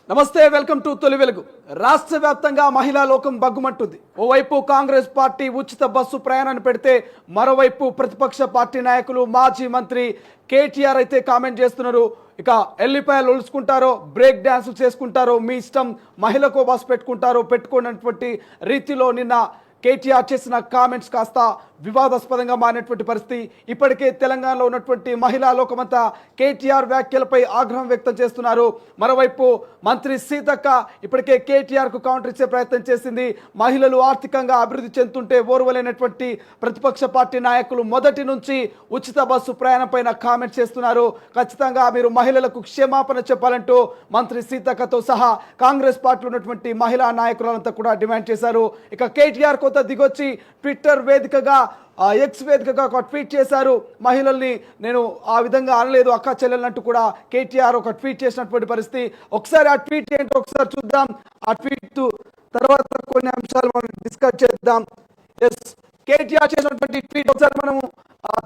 నమస్తే, welcome to తొలి వెలుగు. రాష్ట్ర వ్యాప్తంగా మహిళా లోకం బగ్గుమంటుంది. ఓవైపు కాంగ్రెస్ పార్టీ ఉచిత బస్సు ప్రయాణాన్ని పెడితే, మరోవైపు ప్రతిపక్ష పార్టీ నాయకులు మాజీ మంత్రి కేటీఆర్ అయితే కామెంట్ చేస్తున్నారు. ఇక ఎల్లిపాయలు ఒలుచుకుంటారో, బ్రేక్ డ్యాన్స్ చేసుకుంటారో మీ ఇష్టం, మహిళకో బస్సు పెట్టుకుంటారో పెట్టుకున్నటువంటి రీతిలో నిన్న కేటీఆర్ చేసిన కామెంట్స్ కాస్త వివాదాస్పదంగా మారినటువంటి పరిస్థితి. ఇప్పటికే తెలంగాణలో ఉన్నటువంటి మహిళా లోకమంతా కేటీఆర్ వ్యాఖ్యలపై ఆగ్రహం వ్యక్తం చేస్తున్నారు. మరోవైపు మంత్రి సీతక్క ఇప్పటికే కేటీఆర్కు కౌంటర్ ఇచ్చే ప్రయత్నం చేసింది. మహిళలు ఆర్థికంగా అభివృద్ధి చెందుతుంటే ఓర్వలేనటువంటి ప్రతిపక్ష పార్టీ నాయకులు మొదటి నుంచి ఉచిత బస్సు ప్రయాణం పైన కామెంట్ చేస్తున్నారు. ఖచ్చితంగా మీరు మహిళలకు క్షమాపణ చెప్పాలంటూ మంత్రి సీతక్కతో సహా కాంగ్రెస్ పార్టీలో ఉన్నటువంటి మహిళా నాయకులంతా కూడా డిమాండ్ చేశారు. ఇక కేటీఆర్ కొత్త దిగొచ్చి ట్విట్టర్ వేదికగా ఎక్స్ వేదికగా ఒక ట్వీట్ చేశారు. మహిళల్ని నేను ఆ విధంగా అనలేదు, అక్క చెల్లెలంటూ కూడా కేటీఆర్ ఒక ట్వీట్ చేసినటువంటి పరిస్థితి. ఒకసారి ఆ ట్వీట్ ఏంటో ఒకసారి చూద్దాం. ఆ ట్వీట్ తర్వాత కొన్ని అంశాలు మనం డిస్కస్ చేద్దాం. ఎస్, కేటీఆర్ చేసినటువంటి ట్వీట్ ఒకసారి మనము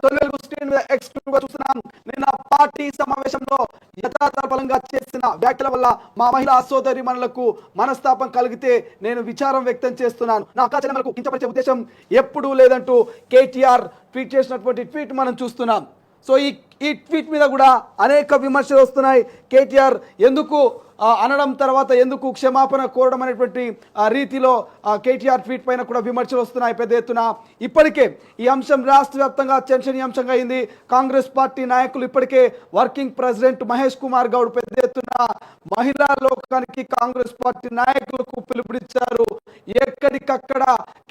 తొలి వెలుగు స్క్రీన్ మీద ఎక్స్క్లూజివ్ గా చూస్తున్నాం. నిన్న పార్టీ సమావేశంలో యథాతథంగా చేసిన వ్యాఖ్యల వల్ల మా మహిళా సోదరి మనలకు మనస్తాపం కలిగితే నేను విచారం వ్యక్తం చేస్తున్నాను. నా అక్క చెల్లెలకు కించపరిచే ఉద్దేశం ఎప్పుడూ లేదంటూ కేటీఆర్ ట్వీట్ చేసినటువంటి ట్వీట్ మనం చూస్తున్నాం. సో ఈ ట్వీట్ మీద కూడా అనేక విమర్శలు వస్తున్నాయి. కేటీఆర్ ఎందుకు అనడం, తర్వాత ఎందుకు క్షమాపణ కోరడం అనేటువంటి రీతిలో కేటీఆర్ ట్వీట్ పైన కూడా విమర్శలు వస్తున్నాయి పెద్ద ఎత్తున. ఇప్పటికే ఈ అంశం రాష్ట్ర వ్యాప్తంగా చర్చనీయాంశంగా అయింది. కాంగ్రెస్ పార్టీ నాయకులు ఇప్పటికే వర్కింగ్ ప్రెసిడెంట్ మహేష్ కుమార్ గౌడ్ పెద్ద ఎత్తున మహిళా లోకానికి కాంగ్రెస్ పార్టీ నాయకులకు పిలుపునిచ్చారు. ఎక్కడికక్కడ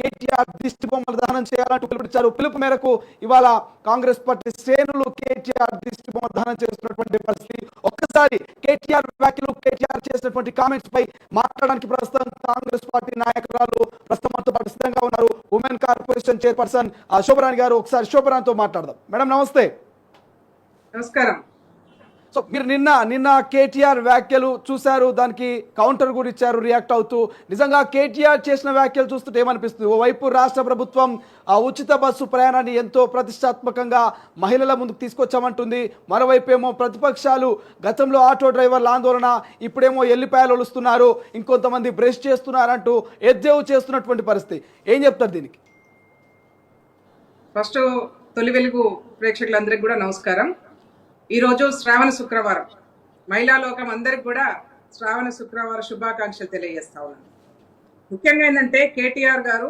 కేటీఆర్ దిష్టి బొమ్మలు దహనం చేయాలంటూ పిలుపునిచ్చారు. పిలుపు మేరకు ఇవాళ కాంగ్రెస్ పార్టీ శ్రేణులు కేటీఆర్ దిష్టి బొమ్మ దహనం చేస్తున్నటువంటి పరిస్థితి. ఒక్కసారి కేటీఆర్ వ్యాఖ్యలు, కేటీఆర్ చేసినటువంటి కామెంట్స్ పై మాట్లాడడానికి ప్రస్తుతం కాంగ్రెస్ పార్టీ నాయకురాలు ప్రస్తుతం మనతో పాటు సిద్ధంగా ఉన్నారు. ఉమెన్ కార్పొరేషన్ చైర్పర్సన్ శోభరాణి గారు. ఒకసారి శోభరాణితో మాట్లాడదాం. మేడం నమస్తే. నమస్కారం. సో మీరు నిన్న కేటీఆర్ వ్యాఖ్యలు చూశారు, దానికి కౌంటర్ కూడా ఇచ్చారు రియాక్ట్ అవుతూ. నిజంగా కేటీఆర్ చేసిన వ్యాఖ్యలు చూస్తుంటే ఏమనిపిస్తుంది? ఓవైపు రాష్ట్ర ప్రభుత్వం ఉచిత బస్సు ప్రయాణాన్ని ఎంతో ప్రతిష్టాత్మకంగా మహిళల ముందుకు తీసుకొచ్చామంటుంది. మరోవైపు ఏమో ప్రతిపక్షాలు గతంలో ఆటో డ్రైవర్ల ఆందోళన, ఇప్పుడేమో ఎల్లిపాయలు ఒలుస్తున్నారు, ఇంకొంతమంది బ్రష్ చేస్తున్నారంటూ ఎద్దేవు చేస్తున్నటువంటి పరిస్థితి. ఏం చెప్తారు దీనికి? ఫస్ట్ తొలి వెలుగు ప్రేక్షకులందరికీ కూడా నమస్కారం. ఈరోజు శ్రావణ శుక్రవారం. మహిళా లోకం అందరికి కూడా శ్రావణ శుక్రవార శుభాకాంక్షలు తెలియజేస్తా ఉన్నాను. ముఖ్యంగా ఏంటంటే కేటీఆర్ గారు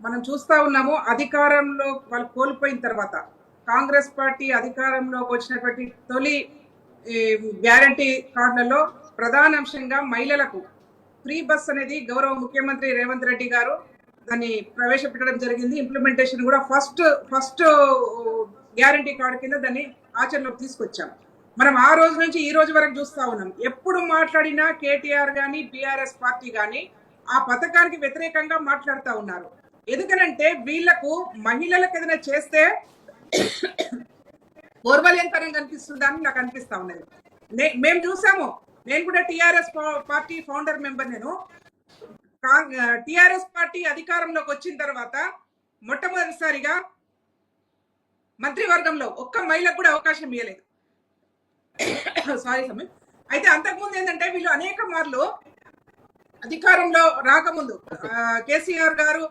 మనం చూస్తూ ఉన్నాము, అధికారంలో వాళ్ళు కోల్పోయిన తర్వాత కాంగ్రెస్ పార్టీ అధికారంలోకి వచ్చినటువంటి తొలి గ్యారంటీ కార్డులలో ప్రధాన అంశంగా మహిళలకు ఫ్రీ బస్ అనేది గౌరవ ముఖ్యమంత్రి రేవంత్ రెడ్డి గారు దాన్ని ప్రవేశపెట్టడం జరిగింది. ఇంప్లిమెంటేషన్ కూడా ఫస్ట్ గ్యారంటీ కార్డు కింద దాన్ని ఆచరణలోకి తీసుకొచ్చాం. మనం ఆ రోజు నుంచి ఈ రోజు వరకు చూస్తా ఉన్నాం. ఎప్పుడు మాట్లాడినా కేటీఆర్ గాని బీఆర్ఎస్ పార్టీ గాని ఆ పథకానికి వ్యతిరేకంగా మాట్లాడుతూ ఉన్నారు. ఎందుకనంటే వీళ్లకు మహిళలకు ఏదైనా చేస్తే ఓర్వలేనితనం కనిపిస్తుందని నాకు అనిపిస్తా ఉన్నది. మేము చూసాము. నేను కూడా టిఆర్ఎస్ పార్టీ ఫౌండర్ మెంబర్. నేను టిఆర్ఎస్ పార్టీ అధికారంలోకి వచ్చిన తర్వాత మొట్టమొదటిసారిగా మంత్రివర్గంలో ఒక్క మహిళకు కూడా అవకాశం ఇవ్వలేదు. సారీ సమయం. అయితే అంతకుముందు ఏంటంటే వీళ్ళు అనేక మార్లు అధికారంలో రాకముందు కేసీఆర్ గారు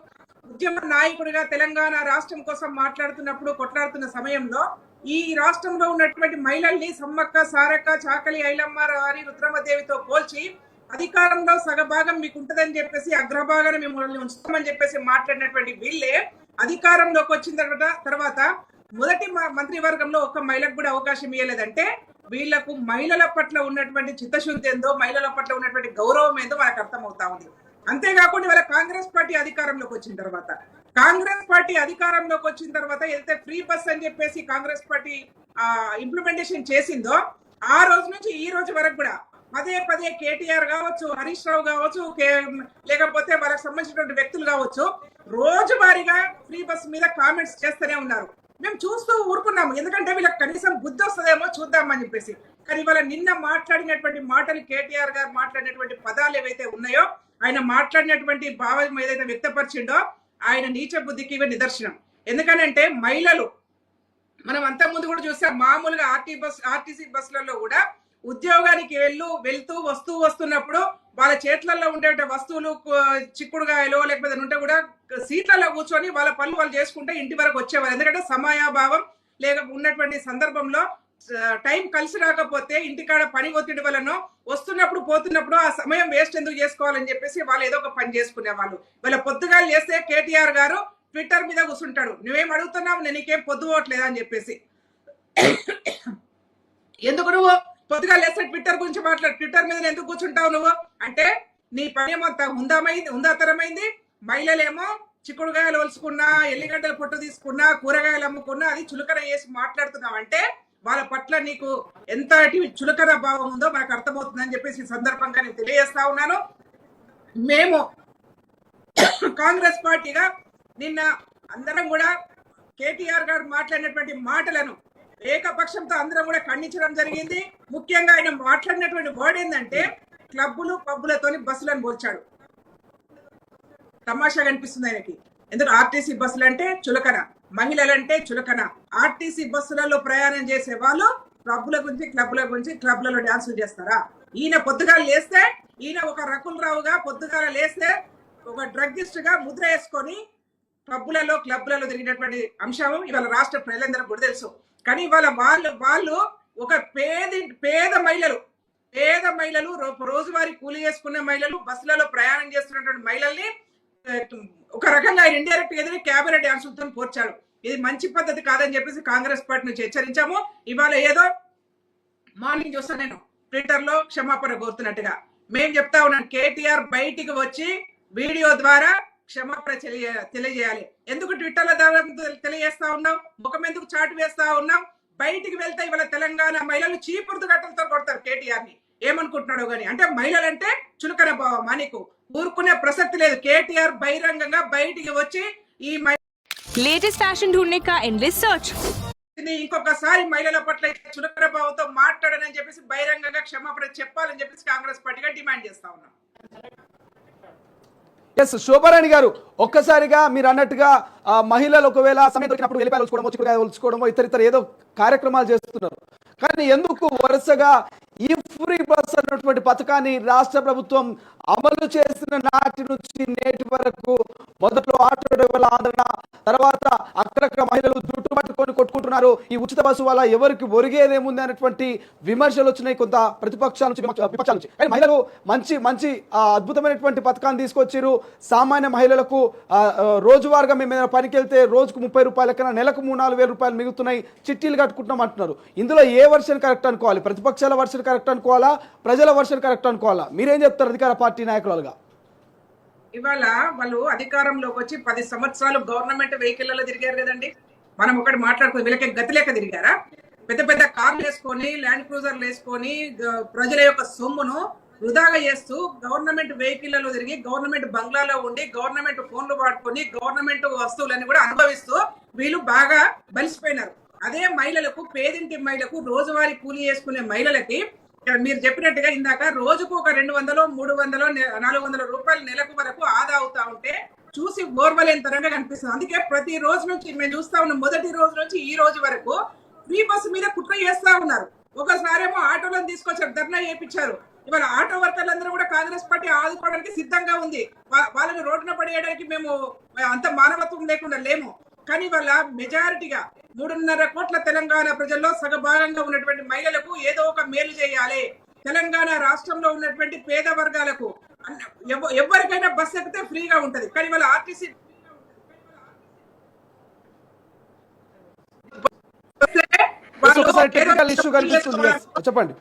ఉద్యమ నాయకుడిగా తెలంగాణ రాష్ట్రం కోసం మాట్లాడుతున్నప్పుడు, కొట్లాడుతున్న సమయంలో ఈ రాష్ట్రంలో ఉన్నటువంటి మహిళల్ని సమ్మక్క, సారక్క, చాకలి, ఐలమ్మ, వారి రుద్రమదేవితో పోల్చి అధికారంలో సగభాగం మీకు ఉంటుందని చెప్పేసి, అగ్రభాగాన్ని మిమ్మల్ని ఉంచుతామని చెప్పేసి మాట్లాడినటువంటి వీళ్ళే అధికారంలోకి వచ్చిన తర్వాత మొదటి మంత్రివర్గంలో ఒక్క మహిళకు కూడా అవకాశం ఇవ్వలేదంటే వీళ్లకు మహిళల పట్ల ఉన్నటువంటి చిత్తశుద్ధి ఏందో, మహిళల పట్ల ఉన్నటువంటి గౌరవం ఏందో మనకు అర్థమవుతా ఉంది. అంతేకాకుండా వాళ్ళ కాంగ్రెస్ పార్టీ అధికారంలోకి వచ్చిన తర్వాత ఏదైతే ఫ్రీ బస్ అని చెప్పేసి కాంగ్రెస్ పార్టీ ఇంప్లిమెంటేషన్ చేసిందో ఆ రోజు నుంచి ఈ రోజు వరకు కూడా పదే కేటీఆర్ కావచ్చు, హరీష్ రావు కావచ్చు, లేకపోతే వాళ్ళకి సంబంధించినటువంటి వ్యక్తులు కావచ్చు, రోజువారీగా ఫ్రీ బస్ మీద కామెంట్స్ చేస్తూనే ఉన్నారు. మేము చూస్తూ ఊరుకున్నాము. ఎందుకంటే వీళ్ళకి కనీసం బుద్ధి వస్తుందేమో చూద్దామని చెప్పేసి. కానీ వాళ్ళ నిన్న మాట్లాడినటువంటి మాటలు, కేటీఆర్ గారు మాట్లాడినటువంటి పదాలు ఏవైతే ఉన్నాయో, ఆయన మాట్లాడినటువంటి భావం ఏదైతే వ్యక్తపరిచిండో ఆయన నీచ బుద్ధికి ఇవే నిదర్శనం. ఎందుకనంటే మహిళలు మనం అంతకుముందు కూడా చూసాం. మామూలుగా ఆర్టీసీ బస్సులలో కూడా ఉద్యోగానికి వెళ్తూ వస్తున్నప్పుడు వాళ్ళ చేతులలో ఉండే వస్తువులు చిక్కుడుగాయలు లేకపోతే ఉంటే కూడా సీట్లలో కూర్చొని వాళ్ళ పనులు వాళ్ళు చేసుకుంటే ఇంటి వరకు వచ్చేవారు. ఎందుకంటే సమయాభావం లేక ఉన్నటువంటి సందర్భంలో టైం కలిసి రాకపోతే ఇంటికాడ పని ఒత్తిడి వలన వస్తున్నప్పుడు పోతున్నప్పుడు ఆ సమయం వేస్ట్ ఎందుకు చేసుకోవాలని చెప్పేసి వాళ్ళు ఏదో ఒక పని చేసుకునే వాళ్ళు. వాళ్ళ పొద్దుగా చేస్తే కేటీఆర్ గారు ట్విట్టర్ మీద కూర్చుంటాడు, నువ్వేం అడుగుతున్నావు, నేను నీకేం పొద్దుపోవట్లేదా అని చెప్పేసి. ఎందుకు నువ్వు పొద్దుగా లేస్తే ట్విట్టర్ గురించి ట్విట్టర్ మీద ఎందుకు కూర్చుంటావు నువ్వు అంటే నీ పని ఏమంత ఉందాతరమైంది. మహిళలేమో చిక్కుడుగాయలు ఒలుసుకున్నా, ఎల్లిగడ్డలు పొట్టు తీసుకున్నా, కూరగాయలు అమ్ముకున్నా అది చులకన చేసి మాట్లాడుతున్నావు అంటే వాళ్ళ పట్ల నీకు ఎంతటి చులకన భావం ఉందో మనకు అర్థమవుతుందని చెప్పేసి ఈ సందర్భంగా నేను తెలియజేస్తా ఉన్నాను. మేము కాంగ్రెస్ పార్టీగా నిన్న అందరం కూడా కేటీఆర్ గారు మాట్లాడినటువంటి మాటలను ఏకపక్షంతో అందరం కూడా ఖండించడం జరిగింది. ముఖ్యంగా ఆయన మాట్లాడినటువంటి వర్డ్ ఏంటంటే క్లబ్బులు పబ్బులతోని బస్సులను పోల్చాడు. తమాషా కనిపిస్తుంది ఆయనకి. ఎందుకు ఆర్టీసీ బస్సులు అంటే చులకన, మహిళలంటే చులకన. ఆర్టీసీ బస్సులలో ప్రయాణం చేసే వాళ్ళు క్లబ్బుల గురించి క్లబ్లలో డాన్సులు చేస్తారా? ఈయన పొద్దుగాలు లేస్తే ఈయన ఒక రకుల్ రావుగా పొద్దుగాల లేస్తే ఒక డ్రగ్గిస్ట్ గా ముద్ర వేసుకొని క్లబ్లలో తిరిగినటువంటి అంశం ఇవాళ రాష్ట్ర ప్రజలందరూ కూడా తెలుసు. కానీ ఇవాళ వాళ్ళు ఒక పేద మహిళలు రోజువారీ కూలి చేసుకునే మహిళలు బస్సులలో ప్రయాణం చేస్తున్నటువంటి మహిళల్ని ఒక రకంగా ఆయన ఇండైరెక్ట్ గా క్యాబినెట్ డాన్సులతో పోర్చాడు. ఇది మంచి పద్ధతి కాదని చెప్పేసి కాంగ్రెస్ పార్టీ నుంచి హెచ్చరించాము. ఇవాళ ఏదో మార్నింగ్ చూస్తాను నేను ట్విట్టర్ లో క్షమాపణ కోరుతున్నట్టుగా మేము చెప్తా ఉన్నాం, కేటీఆర్ బయటికి వచ్చి వీడియో ద్వారా క్షమాపణ తెలియజేయాలి. ఎందుకు ట్విట్టర్ లో తెలియజేస్తా ఉన్నాం, ముఖం ఎందుకు చాటు వేస్తా ఉన్నాం? బయటికి వెళ్తే ఇవాళ తెలంగాణ మహిళలు చీపురుతు గట్టలతో కొడతారు కేటీఆర్ ని. ఏమనుకుంటున్నాడు గాని అంటే మహిళలంటే చులకన భావమా? నీకు ఊరుకునే ప్రసక్తి లేదు. కేటీఆర్ బహిరంగంగా బయటికి వచ్చి ఈ लेटेस्ट फैशन ढूंढने का एंडलेस सर्च ఇంకొకసారి మహిళల పట్ల చులకన భావంతో మాట్లాడనని చెప్పేసి బహిరంగంగా క్షమాపణ చెప్పాలని చెప్పేసి కాంగ్రెస్ పార్టీగా డిమాండ్ చేస్తా ఉన్నాం. ఎస్ శోభారాణి గారు, ఒక్కసారిగా మీరు అన్నట్టుగా మహిళలు ఒకవేళ సమయం దొరికినప్పుడు వెళ్ళిపోయి ఒలుచుకోవడమో చిక్కుడుకాయ ఒలుచుకోవడమో ఇతర ఏదో కార్యక్రమాలు చేస్తున్నారు. కానీ ఎందుకు వరుసగా ఈ ఫ్రీ బస్ అన్నటువంటి పథకాన్ని రాష్ట్ర ప్రభుత్వం అమలు చేసిన నాటి నుంచి నేటి వరకు మొదట్లో ఆటో డ్రైవర్ల ఆందోళన, తర్వాత అక్కడక్కడ మహిళలు జుట్టు పట్టుకొని కొట్టుకుంటున్నారు, ఈ ఉచిత బస్సు వల్ల ఎవరికి ఒరిగేదేముంది అనేటువంటి విమర్శలు వచ్చినాయి కొంత ప్రతిపక్షాల నుంచి విపక్షాల నుంచి. కానీ మహిళలు మంచి అద్భుతమైనటువంటి పథకాన్ని తీసుకొచ్చారు. సామాన్య మహిళలకు రోజువారీగా మేము ఏదైనా పనికి వెళ్తే రోజుకు 30 రూపాయల కన్నా నెలకు 3-4 వేల రూపాయలు మిగులుతున్నాయి, చిట్టీలు కట్టుకుంటున్నాం అంటున్నారు. ఇందులో ఏ వర్షన్ కరెక్ట్ అనుకోవాలి? ప్రతిపక్షాల వర్షన్ కరెక్ట్ అనుకోవాలా, ప్రజల వర్షన్ కరెక్ట్ అనుకోవాలా? మీరేం చెప్తారు అధికార పార్టీ నాయకులుగా? ఇవాళ వాళ్ళు అధికారంలోకి వచ్చి 10 సంవత్సరాలు గవర్నమెంట్ వెహికల్లో తిరిగారు కదండి. మనం ఒకటి మాట్లాడుకుని వీళ్ళకి గతి లేక తిరిగారా? పెద్ద కార్లు వేసుకొని, ల్యాండ్ క్రూజర్లు వేసుకొని ప్రజల యొక్క సొమ్మును వృధాగా చేస్తూ గవర్నమెంట్ వెహికల్లో తిరిగి, గవర్నమెంట్ బంగ్లాలో ఉండి, గవర్నమెంట్ ఫోన్లు వాడుకొని, గవర్నమెంట్ వస్తువులన్నీ కూడా అనుభవిస్తూ వీళ్ళు బాగా బలిసిపోయినారు. అదే మహిళలకు, పేదింటి మహిళలకు, రోజువారీ కూలీ చేసుకునే మహిళలకి మీరు చెప్పినట్టుగా ఇందాక రోజుకు ఒక 200, 300, 400 రూపాయలు నెలకు వరకు ఆదా అవుతా ఉంటే చూసి ఓర్వలేంతరంగా కనిపిస్తుంది. అందుకే ప్రతి రోజు నుంచి మేము చూస్తా ఉన్నాం, మొదటి రోజు నుంచి ఈ రోజు వరకు ఫ్రీ బస్సు మీద కుట్ర చేస్తా ఉన్నారు. ఒకసారేమో ఆటోలను తీసుకొచ్చారు, ధర్నా చేయించారు. ఇవాళ ఆటో వర్కర్లందరూ కూడా కాంగ్రెస్ పార్టీ ఆదుకోవడానికి సిద్ధంగా ఉంది. వాళ్ళని రోడ్డున పడేయడానికి మేము అంత మానవత్వం లేకుండా లేము. కానీ వాళ్ళ మెజారిటీగా 3.5 కోట్ల తెలంగాణ ప్రజల్లో సగభాగంగా ఉన్నటువంటి మహిళలకు ఏదో ఒక మేలు చేయాలి. తెలంగాణ రాష్ట్రంలో ఉన్నటువంటి పేద వర్గాలకు ఎవరికైనా బస్ ఎక్కితే ఫ్రీగా ఉంటది. కానీ వాళ్ళ ఆర్టీసీ చెప్పండి,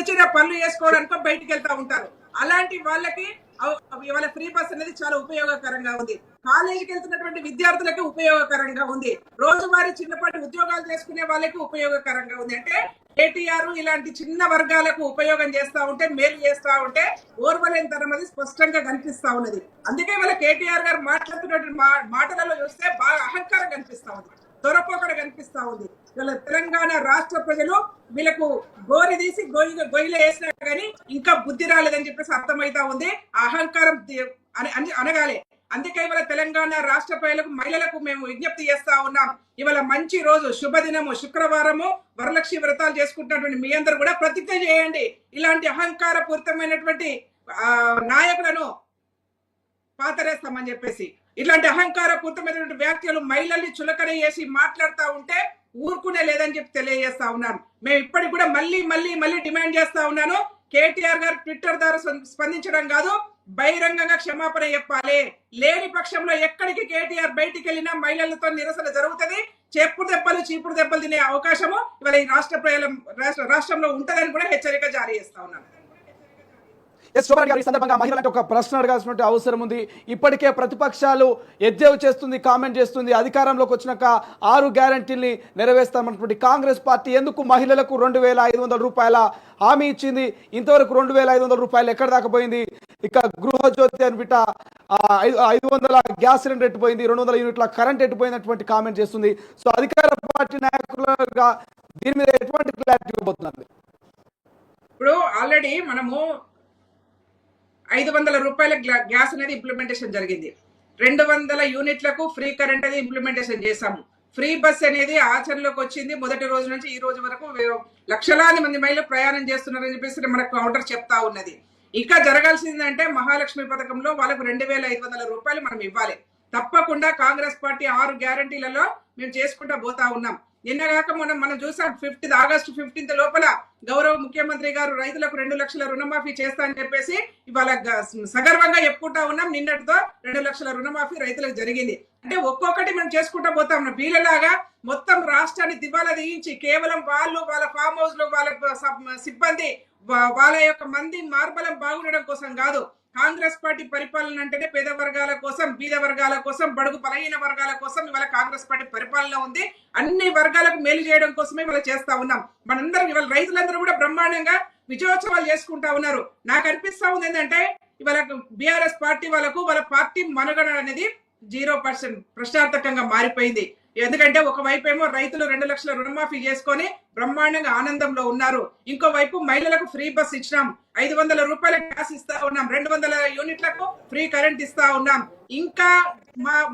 చిన్న పనులు చేసుకోవడానికి బయటికి వెళ్తా ఉంటారు. అలాంటి వాళ్ళకి ఇవాళ ఫ్రీ బస్ అనేది చాలా ఉపయోగకరంగా ఉంది. కాలేజీకి వెళ్తున్నటువంటి విద్యార్థులకి ఉపయోగకరంగా ఉంది. రోజువారీ చిన్నపాటి ఉద్యోగాలు చేసుకునే వాళ్ళకి ఉపయోగకరంగా ఉంది. అంటే కేటీఆర్ ఇలాంటి చిన్న వర్గాలకు ఉపయోగం చేస్తా ఉంటే, మేలు చేస్తా ఉంటే ఓర్వలేనితనం అది స్పష్టంగా కనిపిస్తా ఉన్నది. అందుకే వాళ్ళ కేటీఆర్ గారు మాట్లాడుతున్నటువంటి మాటలలో చూస్తే బాగా అహంకారం కనిపిస్తా ఉంది, దొరపోకడ కనిపిస్తా ఉంది. వీళ్ళ తెలంగాణ రాష్ట్ర ప్రజలు వీళ్ళకు గోరి తీసి గొయ్యిలో వేసినా కానీ ఇంకా బుద్ధి రాలేదని చెప్పేసి అర్థమైతా ఉంది. అహంకారం అనగాలి. అందుకే ఇవాళ తెలంగాణ రాష్ట్ర ప్రజలకు మహిళలకు మేము విజ్ఞప్తి చేస్తా ఉన్నాం. ఇవాళ మంచి రోజు, శుభదినము, శుక్రవారము, వరలక్ష్మి వ్రతాలు చేసుకుంటున్నటువంటి మీ అందరూ కూడా ప్రతిజ్ఞ చేయండి. ఇలాంటి అహంకారపూరితమైనటువంటి నాయకులను పాతరేస్తామని చెప్పేసి, ఇట్లాంటి అహంకారపూరితమైనటువంటి వ్యాఖ్యలు మహిళల్ని చులకన చేసి మాట్లాడుతూ ఉంటే ఊరుకునే లేదని చెప్పి తెలియజేస్తా ఉన్నాను. మేము ఇప్పటికి కూడా మళ్ళీ డిమాండ్ చేస్తా ఉన్నాను. కేటీఆర్ గారు ట్విట్టర్ ద్వారా స్పందించడం కాదు, బహిరంగంగా క్షమాపణ చెప్పాలి. లేని పక్షంలో ఎక్కడికి కేటీఆర్ బయటికి వెళ్ళినా మహిళలతో నిరసన జరుగుతుంది. చెప్పుడు దెబ్బలు, చీపుడు దెబ్బలు తినే అవకాశము ఇవాళ ఈ రాష్ట్రంలో ఉంటదని కూడా హెచ్చరిక జారీ చేస్తా ఉన్నాను. ఈ సందర్భంగా మహిళలకు ఒక ప్రశ్న అడగాల్సిన అవసరం ఉంది. ఇప్పటికే ప్రతిపక్షాలు ఎద్దేవు చేస్తుంది, కామెంట్ చేస్తుంది, అధికారంలోకి వచ్చినాక 6 గ్యారంటీల్ని నెరవేర్స్తామన్నటువంటి కాంగ్రెస్ పార్టీ ఎందుకు మహిళలకు 2,500 రూపాయల హామీ ఇచ్చింది? ఇంతవరకు 2,500 రూపాయలు ఎక్కడ దాకా పోయింది? ఇక గృహజ్యోతి అని బిట్ట 500 గ్యాస్ సిలిండర్ ఎట్టిపోయింది, 200 యూనిట్ల కరెంట్ ఎట్టిపోయినటువంటి కామెంట్ చేస్తుంది. సో అధికార పార్టీ నాయకులుగా దీని మీద ఎటువంటి క్లారిటీ ఇవ్వబోతున్నారు? ఇప్పుడు ఆల్రెడీ మనము 500 రూపాయల గ్యాస్ అనేది ఇంప్లిమెంటేషన్ జరిగింది. 200 యూనిట్లకు ఫ్రీ కరెంట్ అనేది ఇంప్లిమెంటేషన్ చేశాము. ఫ్రీ బస్ అనేది ఆచరణలోకి వచ్చింది. మొదటి రోజు నుంచి ఈ రోజు వరకు లక్షలాది మంది మహిళలు ప్రయాణం చేస్తున్నారని చెప్పేసి మనకు కౌంటర్ చెప్తా ఉన్నది. ఇంకా జరగాల్సిందంటే మహాలక్ష్మి పథకంలో వాళ్ళకు 2,500 రూపాయలు మనం ఇవ్వాలి. తప్పకుండా కాంగ్రెస్ పార్టీ 6 గ్యారంటీలలో మేము చేసుకుంటా పోతా ఉన్నాం. నిన్నగాక మనం చూసాం, ఆగస్టు 15 లోపల గౌరవ ముఖ్యమంత్రి గారు రైతులకు 2 లక్షల రుణమాఫీ చేస్తా అని చెప్పేసి ఇవాళ సగర్వంగా చెప్పుకుంటా ఉన్నాం. నిన్నటితో 2 లక్షల రుణమాఫీ రైతులకు జరిగింది. అంటే ఒక్కొక్కటి మనం చేసుకుంటా పోతా ఉన్నాం. వీళ్ళలాగా మొత్తం రాష్ట్రాన్ని దివాలా తీయించి కేవలం వాళ్ళు, వాళ్ళ ఫామ్ హౌస్ లో వాళ్ళ సిబ్బంది, వాళ్ళ యొక్క మంది మార్బలం బాగుండడం కోసం కాదు. కాంగ్రెస్ పార్టీ పరిపాలన అంటేనే పేద వర్గాల కోసం, బీద వర్గాల కోసం, బడుగు బలహీన వర్గాల కోసం ఇవాళ కాంగ్రెస్ పార్టీ పరిపాలన ఉంది. అన్ని వర్గాలకు మేలు చేయడం కోసమే ఇవాళ చేస్తా ఉన్నాం. మనందరం ఇవాళ రైతులందరూ కూడా బ్రహ్మాండంగా విజయోత్సవాలు చేసుకుంటా ఉన్నారు. నాకు అనిపిస్తా ఉంది ఏంటంటే ఇవాళ బీఆర్ఎస్ పార్టీ వాళ్ళ పార్టీ మనుగడ అనేది 0% ప్రశ్నార్థకంగా మారిపోయింది. ఎందుకంటే ఒకవైపేమో రైతులు 2 లక్షల రుణమాఫీ చేసుకొని బ్రహ్మాండంగా ఆనందంలో ఉన్నారు. ఇంకోవైపు మహిళలకు ఫ్రీ బస్ ఇచ్చినాం, 500 రూపాయల గ్యాస్ ఇస్తా ఉన్నాం, 200 యూనిట్లకు ఫ్రీ కరెంట్ ఇస్తా ఉన్నాం. ఇంకా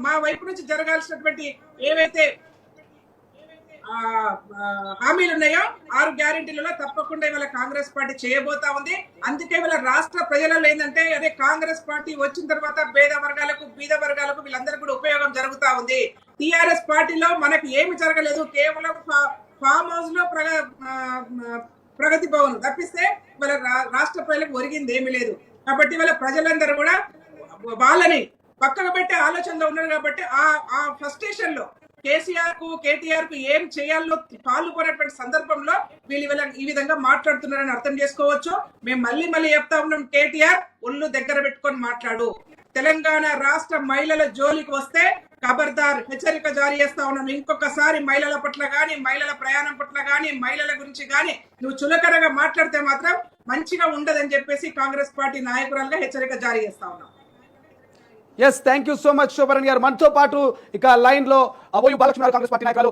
మా వైపు నుంచి జరగాల్సినటువంటి ఏవైతే హామీలు ఉన్నాయో 6 గ్యారెంటీలలో తప్పకుండా ఇవాళ కాంగ్రెస్ పార్టీ చేయబోతా ఉంది. అందుకే ఇవాళ రాష్ట్ర ప్రజలలో ఏంటంటే అదే కాంగ్రెస్ పార్టీ వచ్చిన తర్వాత పేద వర్గాలకు, బీద వర్గాలకు వీళ్ళందరికీ కూడా ఉపయోగం జరుగుతా ఉంది. టిఆర్ఎస్ పార్టీలో మనకు ఏమి జరగలేదు, కేవలం ఫామ్ హౌస్ లో ప్రగతి భవన్ తప్పిస్తే ఇవాళ రాష్ట్ర ప్రజలకు ఒరిగింది ఏమి లేదు. కాబట్టి ఇవాళ ప్రజలందరూ కూడా వాళ్ళని పక్కన పెట్టే ఆలోచనలో ఉన్నారు. కాబట్టి ఆ ఫ్రస్ట్రేషన్ లో కేటీఆర్ కు ఏం చేయాలో పాల్గొనేటువంటి సందర్భంలో వీళ్ళు ఈ విధంగా మాట్లాడుతున్నారని అర్థం చేసుకోవచ్చు. మేము మళ్ళీ చెప్తా ఉన్నాం, కేటీఆర్ ఒళ్ళు దగ్గర పెట్టుకొని మాట్లాడు. తెలంగాణ రాష్ట్ర మహిళల జోలికి వస్తే ఖబర్దార్ హెచ్చరిక జారీ చేస్తా ఉన్నాం. ఇంకొకసారి మహిళల పట్ల గాని, మహిళల ప్రయాణం పట్ల గాని, మహిళల గురించి గాని నువ్వు చులకనగా మాట్లాడితే మాత్రం మంచిగా ఉండదని చెప్పేసి కాంగ్రెస్ పార్టీ నాయకురాలుగా హెచ్చరిక జారీ చేస్తా ఉన్నాం. Yes, thank you so much Shobharan garu. మనతో పాటు ఇక లైన్ లో అబోయు బాలకృష్ణ కాంగ్రెస్ పార్టీ నాయకులు.